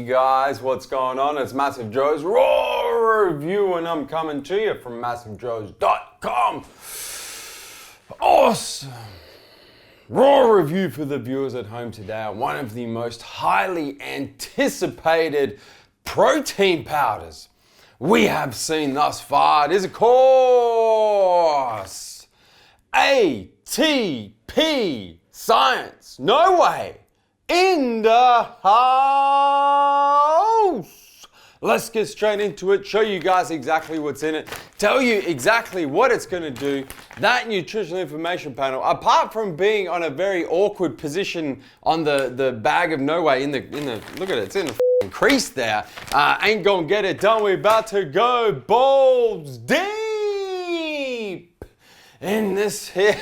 guys, what's going on? It's MassiveJoes RAW review, and I'm coming to you from MassiveJoes.com. Awesome raw review for the viewers at home today. One of the most highly anticipated protein powders we have seen thus far. It is, of course, ATP Science NOWAY in the house. Let's get straight into it, show you guys exactly what's in it, tell you exactly what it's going to do. That nutritional information panel, apart from being on a very awkward position on the bag of NOWAY in the look at it, it's in the crease there, ain't gonna get it done. We're about to go balls deep in this here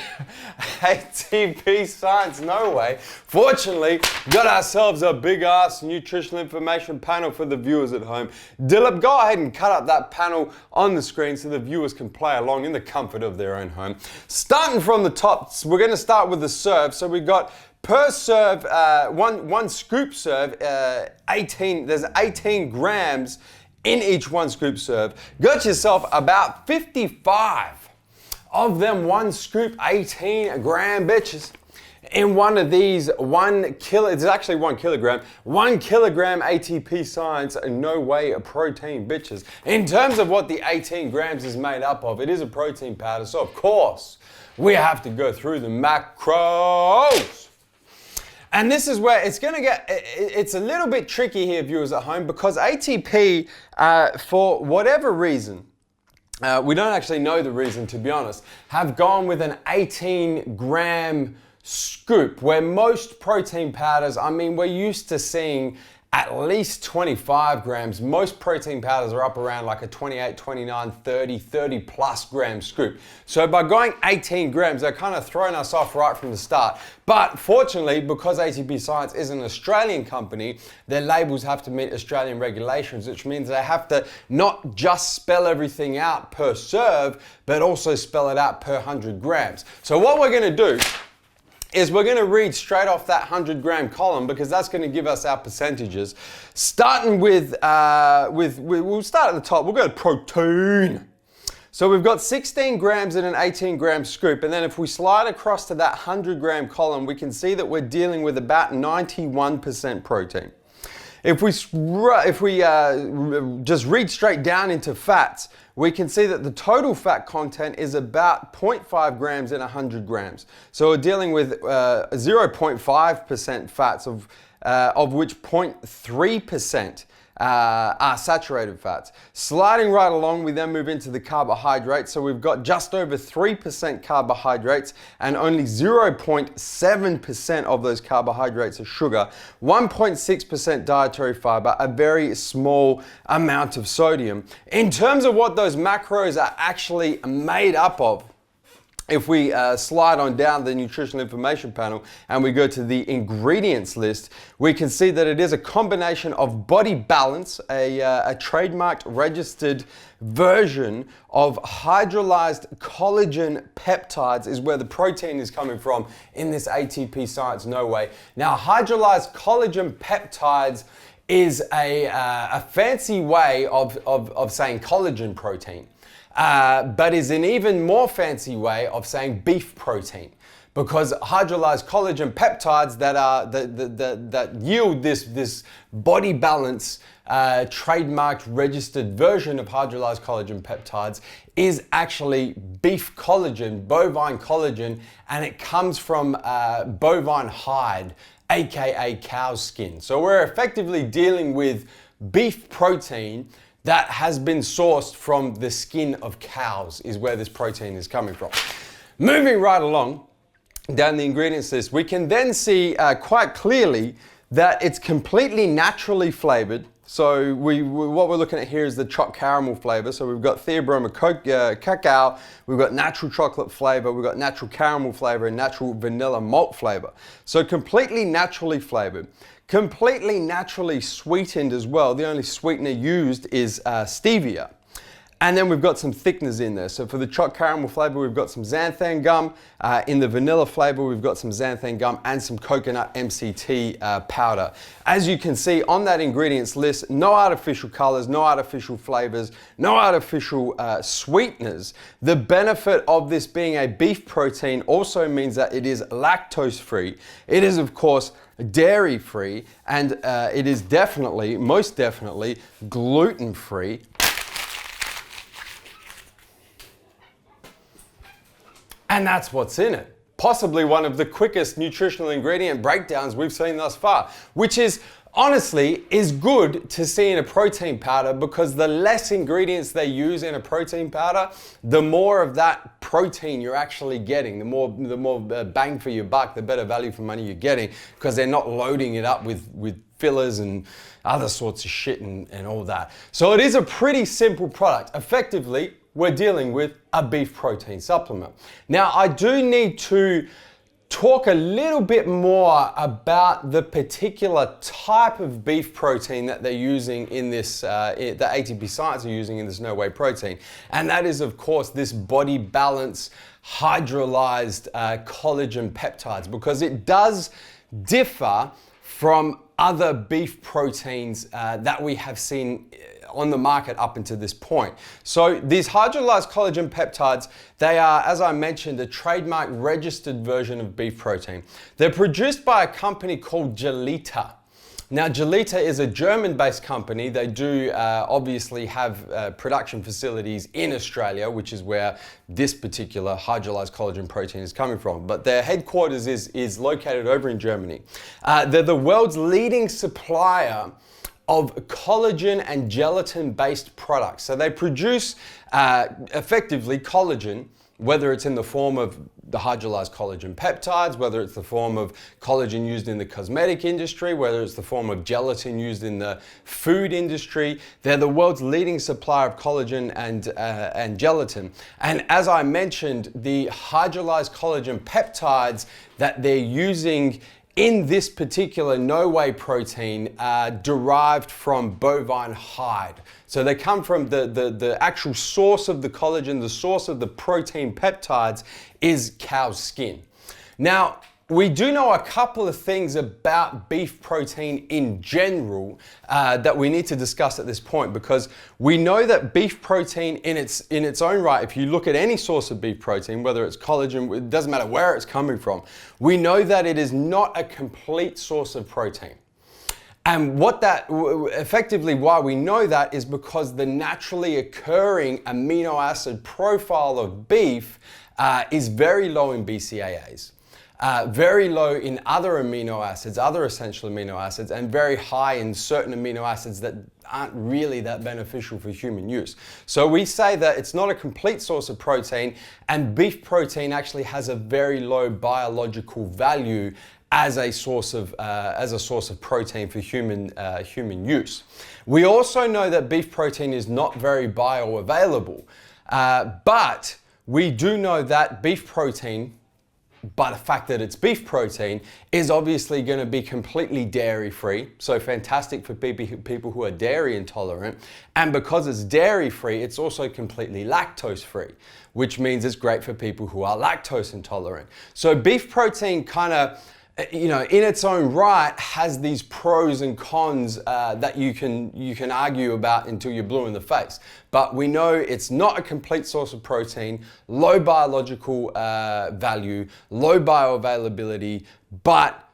ATP Science NOWAY. Fortunately, got ourselves a big ass nutritional information panel for the viewers at home. Dilip, go ahead and cut up that panel on the screen so the viewers can play along in the comfort of their own home. Starting from the top, we're going to start with the serve. So we got per serve, one scoop serve, 18. There's 18 grams in each one scoop serve. Got yourself about 55 of them one scoop 18 gram bitches in one of these 1 kilo, it's actually 1 kilogram, 1 kilogram ATP Science NOWAY protein bitches. In terms of what the 18 grams is made up of, it is a protein powder, so of course we have to go through the macros. And this is where it's going to get, it's a little bit tricky here, viewers at home, because ATP, for whatever reason, we don't actually know the reason, to be honest, have gone with an 18 gram scoop, where most protein powders, I mean, we're used to seeing at least 25 grams. Most protein powders are up around like a 28, 29, 30 plus gram scoop. So by going 18 grams, they're kind of throwing us off right from the start. But fortunately, because ATP Science is an Australian company, their labels have to meet Australian regulations, which means they have to not just spell everything out per serve, but also spell it out per 100 grams. So what we're going to do is we're going to read straight off that 100 gram column, because that's going to give us our percentages. Starting with we'll start at the top. We'll go to protein. So we've got 16 grams in an 18 gram scoop, and then if we slide across to that 100 gram column, we can see that we're dealing with about 91% protein. If we just read straight down into fats, we can see that the total fat content is about 0.5 grams in 100 grams. So we're dealing with 0.5% fats, of which 0.3% are saturated fats. Sliding right along, we then move into the carbohydrates. So we've got just over 3% carbohydrates, and only 0.7% of those carbohydrates are sugar, 1.6% dietary fiber, a very small amount of sodium. In terms of what those macros are actually made up of, if we slide on down the nutritional information panel and we go to the ingredients list, we can see that it is a combination of Body Balance, a trademarked registered version of hydrolyzed collagen peptides, is where the protein is coming from in this ATP Science NOWAY. Now, hydrolyzed collagen peptides is a fancy way of saying collagen protein. But is an even more fancy way of saying beef protein, because hydrolyzed collagen peptides that yield this Body Balance trademarked registered version of hydrolyzed collagen peptides is actually beef collagen, bovine collagen, and it comes from bovine hide, aka cow's skin. So we're effectively dealing with beef protein that has been sourced from the skin of cows, is where this protein is coming from. Moving right along down the ingredients list, we can then see quite clearly that it's completely naturally flavored. So what we're looking at here is the chocolate caramel flavor. So we've got Theobroma cacao, we've got natural chocolate flavor, we've got natural caramel flavor, and natural vanilla malt flavor. So completely naturally flavored. Completely naturally sweetened as well. The only sweetener used is stevia. And then we've got some thickeners in there. So for the choc caramel flavor, we've got some xanthan gum. In the vanilla flavor, we've got some xanthan gum and some coconut MCT powder. As you can see on that ingredients list, no artificial colors, no artificial flavors, no artificial sweeteners. The benefit of this being a beef protein also means that it is lactose free. It is, of course, dairy free, and it is definitely, most definitely, gluten free. And that's what's in it. Possibly one of the quickest nutritional ingredient breakdowns we've seen thus far, which is honestly is good to see in a protein powder, because the less ingredients they use in a protein powder, the more of that protein you're actually getting, the more bang for your buck, the better value for money you're getting, because they're not loading it up with fillers and other sorts of shit and all that. So it is a pretty simple product. Effectively, we're dealing with a beef protein supplement. Now, I do need to talk a little bit more about the particular type of beef protein that they're using in this, that ATP Science are using in this NOWAY protein. And that is, of course, this body balance hydrolyzed collagen peptides, because it does differ from other beef proteins that we have seen on the market up until this point. So these hydrolyzed collagen peptides, they are, as I mentioned, a trademark registered version of beef protein. They're produced by a company called Gelita. Now, Gelita is a German-based company. They do obviously have production facilities in Australia, which is where this particular hydrolyzed collagen protein is coming from. But their headquarters is located over in Germany. They're the world's leading supplier of collagen and gelatin-based products. So they produce effectively collagen, whether it's in the form of the hydrolyzed collagen peptides, whether it's the form of collagen used in the cosmetic industry, whether it's the form of gelatin used in the food industry. They're the world's leading supplier of collagen and gelatin. And as I mentioned, the hydrolyzed collagen peptides that they're using in this particular NOWAY protein derived from bovine hide. So they come from the actual source of the collagen, the source of the protein peptides is cow's skin. Now, we do know a couple of things about beef protein in general that we need to discuss at this point, because we know that beef protein in its own right, if you look at any source of beef protein, whether it's collagen, it doesn't matter where it's coming from, we know that it is not a complete source of protein. And effectively why we know that is because the naturally occurring amino acid profile of beef is very low in BCAAs. Very low in other amino acids, other essential amino acids, and very high in certain amino acids that aren't really that beneficial for human use. So we say that it's not a complete source of protein, and beef protein actually has a very low biological value as a source of protein for human use. We also know that beef protein is not very bioavailable, but we do know that beef protein, by the fact that it's beef protein, is obviously going to be completely dairy free. So fantastic for people who are dairy intolerant. And because it's dairy free, it's also completely lactose free, which means it's great for people who are lactose intolerant. So beef protein kind of, in its own right, has these pros and cons that you can argue about until you're blue in the face. But we know it's not a complete source of protein, low biological value, low bioavailability, but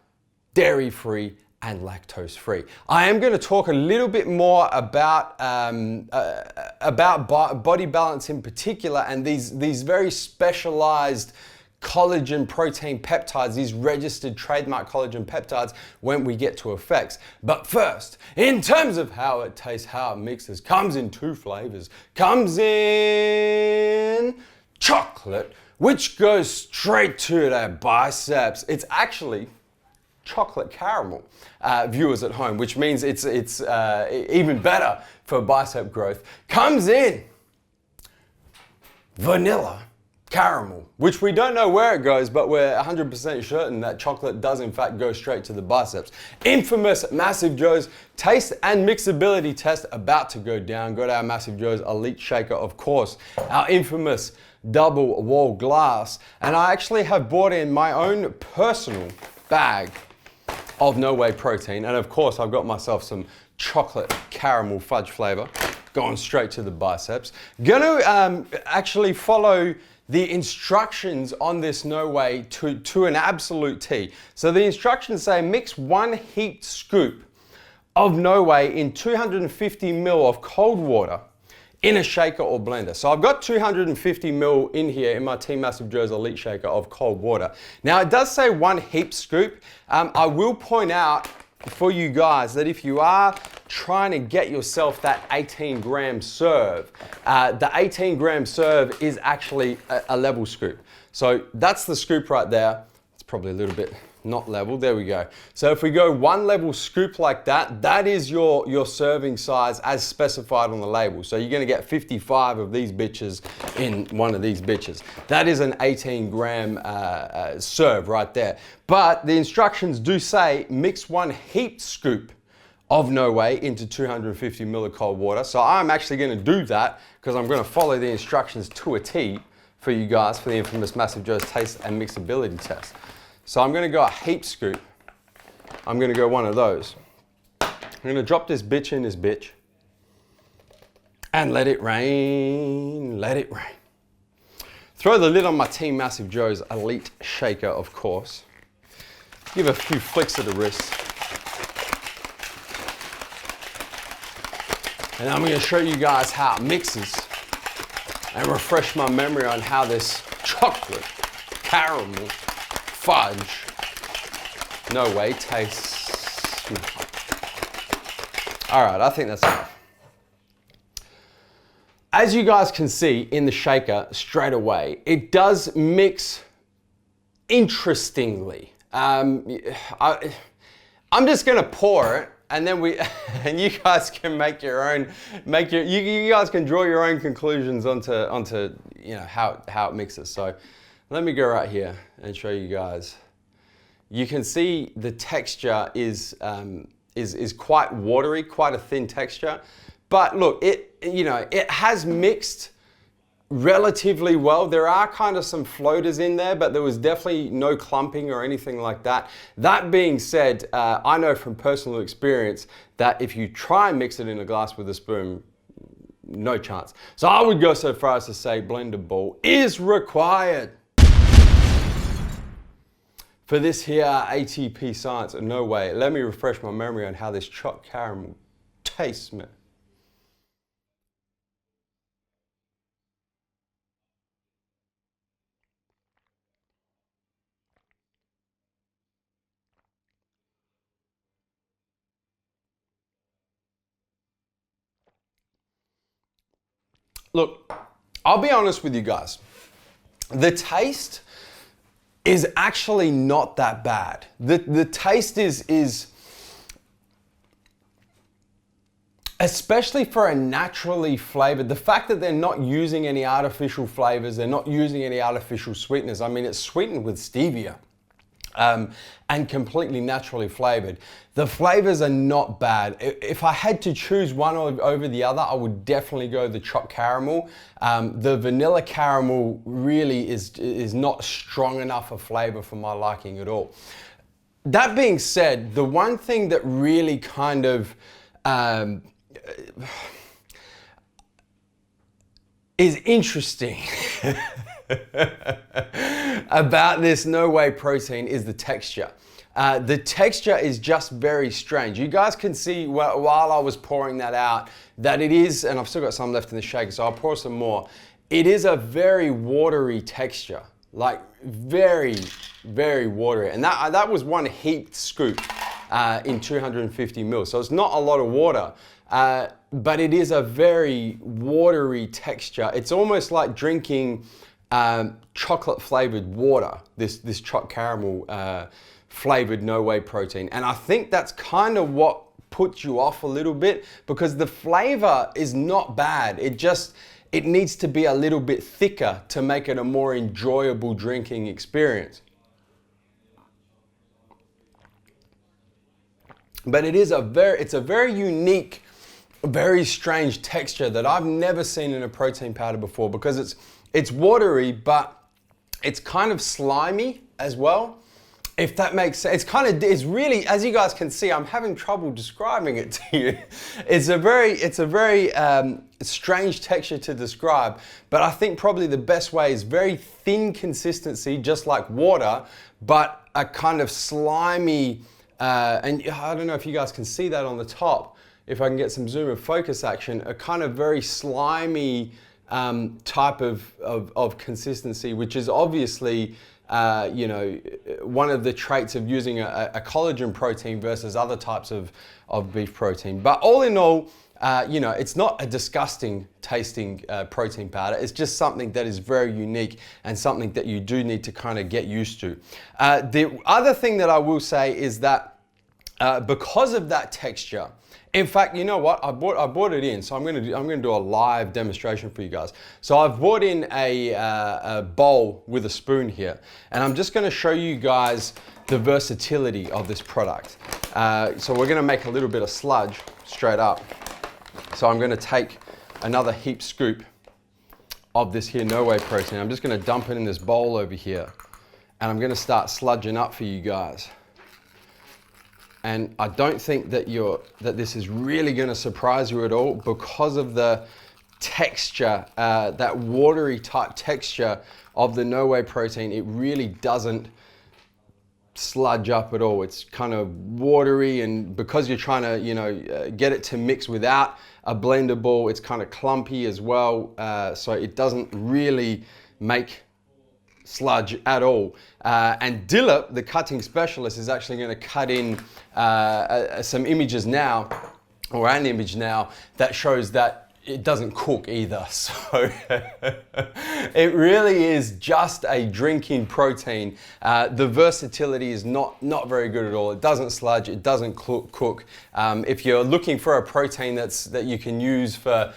dairy-free and lactose-free. I am going to talk a little bit more about body balance in particular, and these very specialized collagen protein peptides, these registered trademark collagen peptides, when we get to effects. But first, in terms of how it tastes, how it mixes, comes in two flavors. Comes in chocolate, which goes straight to the biceps. It's actually chocolate caramel, viewers at home, which means it's even better for bicep growth. Comes in vanilla caramel, which we don't know where it goes, but we're 100% certain that chocolate does in fact go straight to the biceps. Infamous MassiveJoes taste and mixability test about to go down. Got our MassiveJoes Elite Shaker, of course, our infamous double wall glass, and I actually have bought in my own personal bag of NOWAY protein, and of course I've got myself some chocolate caramel fudge flavor going straight to the biceps. Gonna actually follow the instructions on this NOWAY to an absolute T. So the instructions say mix 1 heaped scoop of NOWAY in 250 ml of cold water in a shaker or blender. So I've got 250 ml in here in my Team MassiveJoes Elite Shaker of cold water. Now it does say 1 heaped scoop. I will point out for you guys that if you are trying to get yourself that 18-gram serve, the 18-gram serve is actually a level scoop. So that's the scoop right there. It's probably a little bit not level. There we go. So if we go 1 level scoop like that, that is your serving size as specified on the label. So you're going to get 55 of these bitches in one of these bitches. That is an 18-gram serve right there. But the instructions do say mix 1 heaped scoop of NOWAY into 250 ml of cold water. So I'm actually going to do that because I'm going to follow the instructions to a T for you guys for the infamous MassiveJoes taste and mixability test. So I'm going to go a heap scoop. I'm going to go 1 of those. I'm going to drop this bitch in this bitch and let it rain, let it rain. Throw the lid on my Team MassiveJoes Elite Shaker, of course. Give a few flicks of the wrist. And I'm going to show you guys how it mixes and refresh my memory on how this chocolate, caramel, fudge, NOWAY tastes. All right, I think that's enough. As you guys can see in the shaker straight away, it does mix interestingly. I'm just gonna pour it, and then and you guys can make your own, you guys can draw your own conclusions onto you know how it mixes. So let me go right here and show you guys. You can see the texture is quite watery, quite a thin texture. But look, it has mixed relatively well. There are kind of some floaters in there, but there was definitely no clumping or anything like that. That being said, I know from personal experience that if you try and mix it in a glass with a spoon, no chance. So I would go so far as to say blender ball is required for this here ATP science. NOWAY. Let me refresh my memory on how this chopped caramel tastes, man. Look, I'll be honest with you guys. The taste is actually not that bad. The taste is especially for a naturally flavored, the fact that they're not using any artificial flavors, they're not using any artificial sweeteners. I mean, it's sweetened with stevia. And completely naturally flavored. The flavors are not bad. If I had to choose one over the other, I would definitely go the chopped caramel. The vanilla caramel really is not strong enough a flavor for my liking at all. That being said, the one thing that really kind of is interesting about this NOWAY protein is the texture. The texture is just very strange. You guys can see while I was pouring that out that it is, and I've still got some left in the shaker, so I'll pour some more. It is a very watery texture, like very, very watery. And that was 1 heaped scoop in 250 ml. So it's not a lot of water, but it is a very watery texture. It's almost like drinking chocolate flavored water, this chopped caramel flavored NOWAY protein. And I think that's kind of what puts you off a little bit, because the flavor is not bad. it needs to be a little bit thicker to make it a more enjoyable drinking experience. But it's a very unique, very strange texture that I've never seen in a protein powder before, because it's watery, but it's kind of slimy as well, if that makes sense. It's really, as you guys can see, I'm having trouble describing it to you. It's a very strange texture to describe, but I think probably the best way is very thin consistency, just like water, but a kind of slimy, and I don't know if you guys can see that on the top, if I can get some zoom and focus action, a kind of very slimy type of consistency, which is obviously one of the traits of using a collagen protein versus other types of beef protein. But all in all, it's not a disgusting tasting protein powder. It's just something that is very unique and something that you do need to kind of get used to. The other thing that I will say is that because of that texture, in fact, you know what? I brought it in, so I'm gonna do a live demonstration for you guys. So I've brought in a bowl with a spoon here, and I'm just gonna show you guys the versatility of this product. So we're gonna make a little bit of sludge straight up. So I'm gonna take another heap scoop of this here NOWAY protein. I'm just gonna dump it in this bowl over here, and I'm gonna start sludging up for you guys. And I don't think that this is really going to surprise you at all, because of the texture, that watery type texture of the NOWAY protein. It really doesn't sludge up at all. It's kind of watery, and because you're trying to, get it to mix without a blender ball, it's kind of clumpy as well. So it doesn't really make sludge at all. And Dilip, the cutting specialist, is actually going to cut in some images now, or an image now, that shows that it doesn't cook either. So it really is just a drinking protein. The versatility is not very good at all. It doesn't sludge, it doesn't cook. If you're looking for a protein that you can use for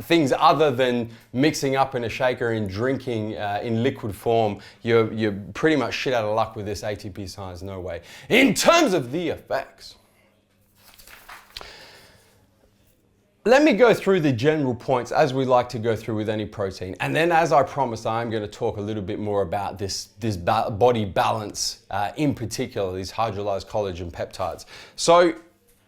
things other than mixing up in a shaker and drinking in liquid form, you're pretty much shit out of luck with this ATP Science NOWAY. In terms of the effects, let me go through the general points as we like to go through with any protein. And then, as I promised, I'm going to talk a little bit more about this body balance, in particular, these hydrolyzed collagen peptides. So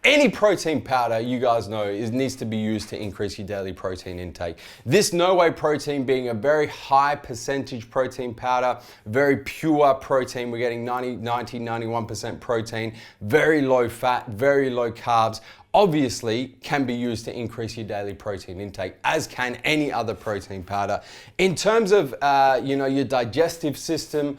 any protein powder, you guys know, needs to be used to increase your daily protein intake. This NOWAY protein being a very high percentage protein powder, very pure protein. We're getting 91% protein, very low fat, very low carbs. Obviously can be used to increase your daily protein intake, as can any other protein powder. In terms of your digestive system,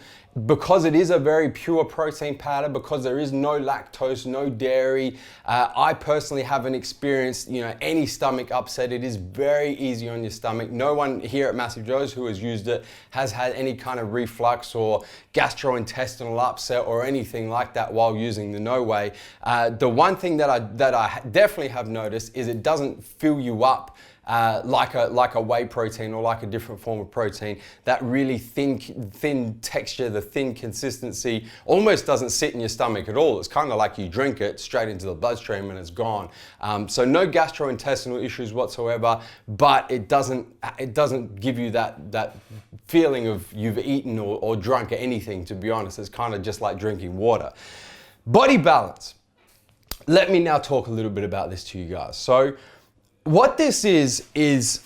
because it is a very pure protein powder, because there is no lactose, no dairy, I personally haven't experienced any stomach upset. It is very easy on your stomach. No one here at MassiveJoes who has used it has had any kind of reflux or gastrointestinal upset or anything like that while using the NOWAY. The one thing that I definitely have noticed is it doesn't fill you up like a whey protein or like a different form of protein. That really thin texture, the thin consistency almost doesn't sit in your stomach at all. It's kind of like you drink it straight into the bloodstream and it's gone. So no gastrointestinal issues whatsoever, but it doesn't give you that feeling of you've eaten or drunk anything, to be honest. It's kind of just like drinking water. Body balance. Let me now talk a little bit about this to you guys. So what this is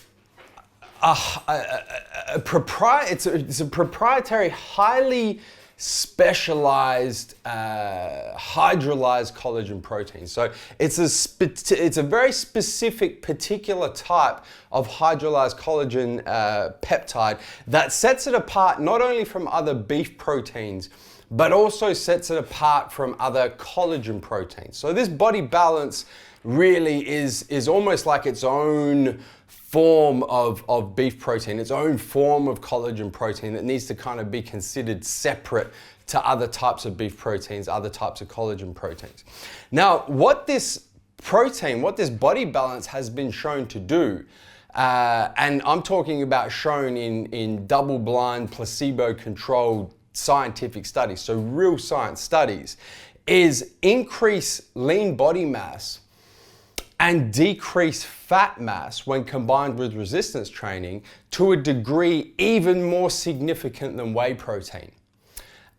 a proprietary, highly specialized hydrolyzed collagen protein. So it's a very specific, particular type of hydrolyzed collagen peptide that sets it apart not only from other beef proteins, but also sets it apart from other collagen proteins. So this body balance really is almost like its own form of beef protein, its own form of collagen protein that needs to kind of be considered separate to other types of beef proteins, other types of collagen proteins. Now, what this body balance has been shown to do and I'm talking about shown in double-blind, placebo-controlled scientific studies, so real science studies, is increase lean body mass and decrease fat mass when combined with resistance training to a degree even more significant than whey protein.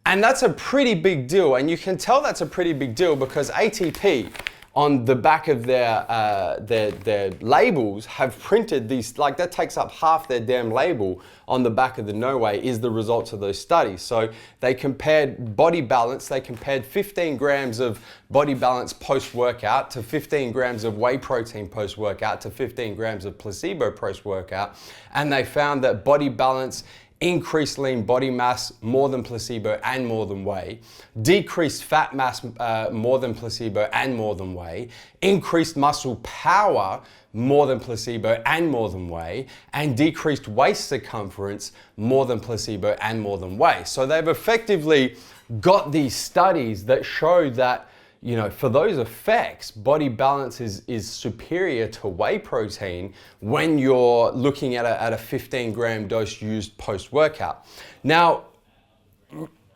And that's a pretty big deal, and you can tell that's a pretty big deal because ATP on the back of their labels have printed these, like that takes up half their damn label on the back of the NOWAY is the results of those studies. So they compared body balance, they compared 15 grams of body balance post-workout to 15 grams of whey protein post-workout to 15 grams of placebo post-workout, and they found that body balance increased lean body mass more than placebo and more than whey, decreased fat mass more than placebo and more than whey, increased muscle power more than placebo and more than whey, and decreased waist circumference more than placebo and more than whey. So they've effectively got these studies that show that, you know, for those effects, body balance is superior to whey protein when you're looking at a 15 gram dose used post-workout. Now,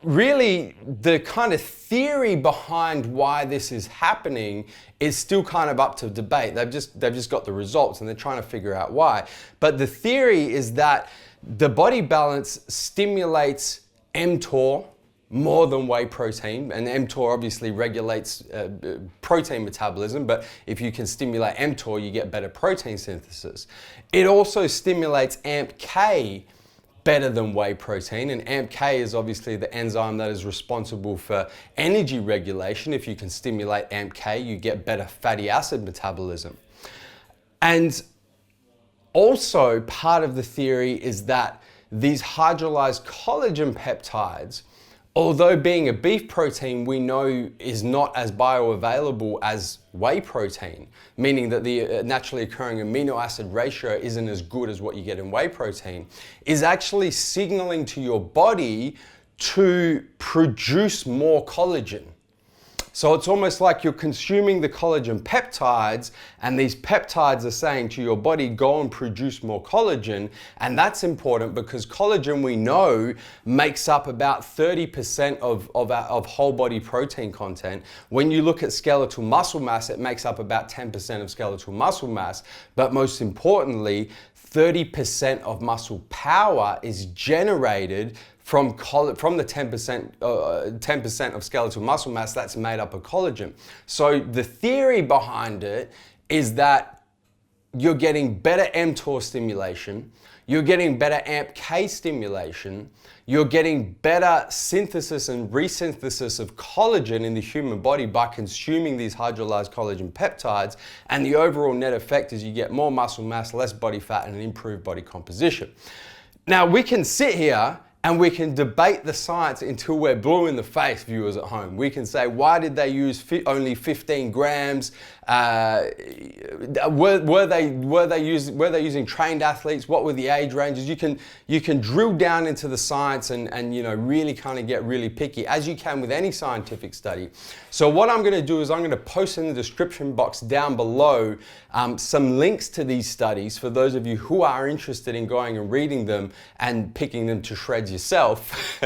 really, the kind of theory behind why this is happening is still kind of up to debate. They've just got the results and they're trying to figure out why. But the theory is that the body balance stimulates mTOR more than whey protein, and mTOR obviously regulates protein metabolism, but if you can stimulate mTOR, you get better protein synthesis. It also stimulates AMPK better than whey protein, and AMPK is obviously the enzyme that is responsible for energy regulation. If you can stimulate AMPK, you get better fatty acid metabolism. And also part of the theory is that these hydrolyzed collagen peptides, although being a beef protein we know is not as bioavailable as whey protein, meaning that the naturally occurring amino acid ratio isn't as good as what you get in whey protein, is actually signaling to your body to produce more collagen. So it's almost like you're consuming the collagen peptides, and these peptides are saying to your body, go and produce more collagen. And that's important because collagen, we know, makes up about 30% of whole body protein content. When you look at skeletal muscle mass, it makes up about 10% of skeletal muscle mass. But most importantly, 30% of muscle power is generated from the 10% of skeletal muscle mass that's made up of collagen. So the theory behind it is that you're getting better mTOR stimulation, you're getting better AMPK stimulation, you're getting better synthesis and resynthesis of collagen in the human body by consuming these hydrolyzed collagen peptides, and the overall net effect is you get more muscle mass, less body fat, and an improved body composition. Now we can sit here and we can debate the science until we're blue in the face, viewers at home. We can say, why did they use only 15 grams? Were they using trained athletes? What were the age ranges? You can drill down into the science and you know, really kind of get really picky, as you can with any scientific study. So what I'm going to do is I'm going to post in the description box down below some links to these studies for those of you who are interested in going and reading them and picking them to shreds yourself,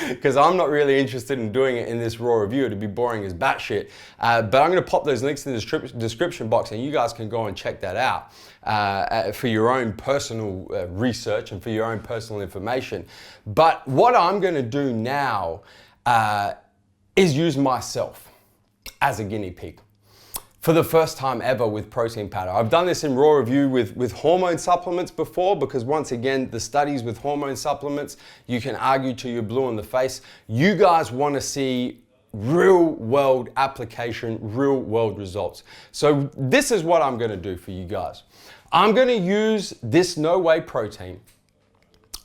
because I'm not really interested in doing it in this raw review. It'd be boring as batshit. But I'm going to pop those links in the description box, and you guys can go and check that out for your own personal research and for your own personal information. But what I'm going to do now is use myself as a guinea pig for the first time ever with protein powder. I've done this in raw review with hormone supplements before, because once again, the studies with hormone supplements, you can argue till you're blue in the face. You guys want to see real world application, real world results. So this is what I'm going to do for you guys. I'm going to use this NOWAY protein.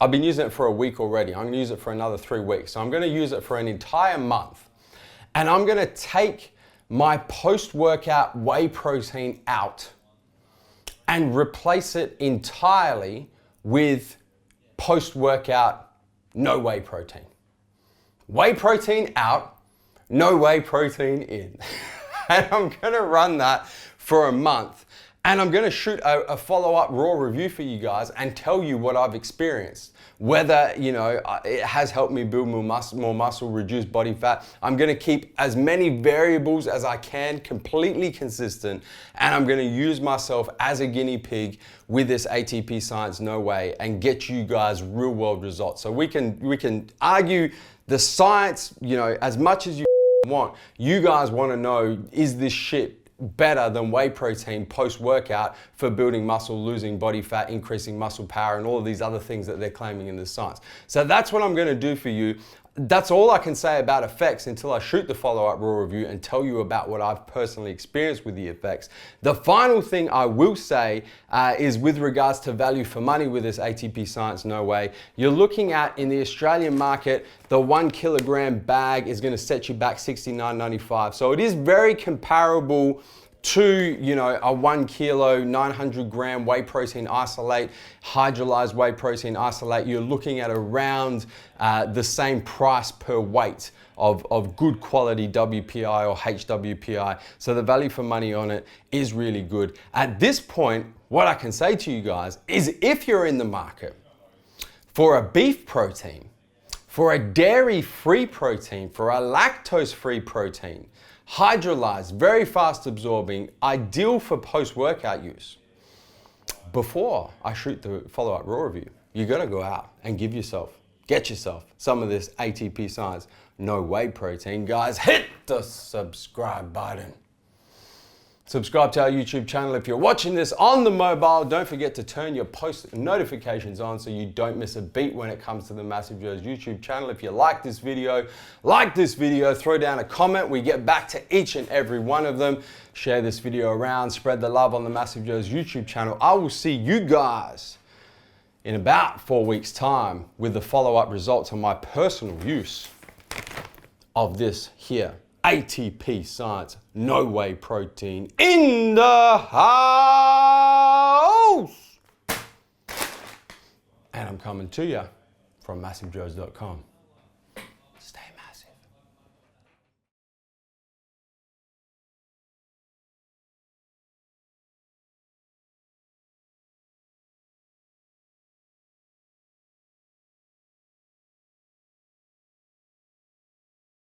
I've been using it for a week already. I'm going to use it for another 3 weeks. So I'm going to use it for an entire month. And I'm going to take my post-workout whey protein out and replace it entirely with post-workout no whey protein. Whey protein out, no whey protein in. And I'm gonna run that for a month. And I'm gonna shoot a follow-up raw review for you guys and tell you what I've experienced. Whether, you know, it has helped me build more muscle, reduce body fat. I'm gonna keep as many variables as I can, completely consistent, and I'm gonna use myself as a guinea pig with this ATP Science No Way and get you guys real world results. So we can argue the science, you know, as much as you want. You guys wanna know, is this shit better than whey protein post-workout for building muscle, losing body fat, increasing muscle power, and all of these other things that they're claiming in the science. So that's what I'm gonna do for you. That's all I can say about effects until I shoot the follow-up raw review and tell you about what I've personally experienced with the effects. The final thing I will say is with regards to value for money with this ATP Science No Way. You're looking at, in the Australian market, the 1 kilogram bag is gonna set you back $69.95. So it is very comparable to, you know, a 1 kilo, 900 gram whey protein isolate, hydrolyzed whey protein isolate. You're looking at around the same price per weight of good quality WPI or HWPI. So the value for money on it is really good. At this point, what I can say to you guys is if you're in the market for a beef protein, for a dairy-free protein, for a lactose-free protein, hydrolyzed, very fast absorbing, ideal for post-workout use. Before I shoot the follow-up raw review, you gotta go out and get yourself some of this ATP Science No Way protein. Guys, hit the subscribe button. Subscribe to our YouTube channel. If you're watching this on the mobile, don't forget to turn your post notifications on so you don't miss a beat when it comes to the MassiveJoes YouTube channel. If you like this video, throw down a comment. We get back to each and every one of them. Share this video around, spread the love on the MassiveJoes YouTube channel. I will see you guys in about 4 weeks' time with the follow-up results on my personal use of this here ATP Science No Way protein in the house. And I'm coming to you from MassiveJoes.com.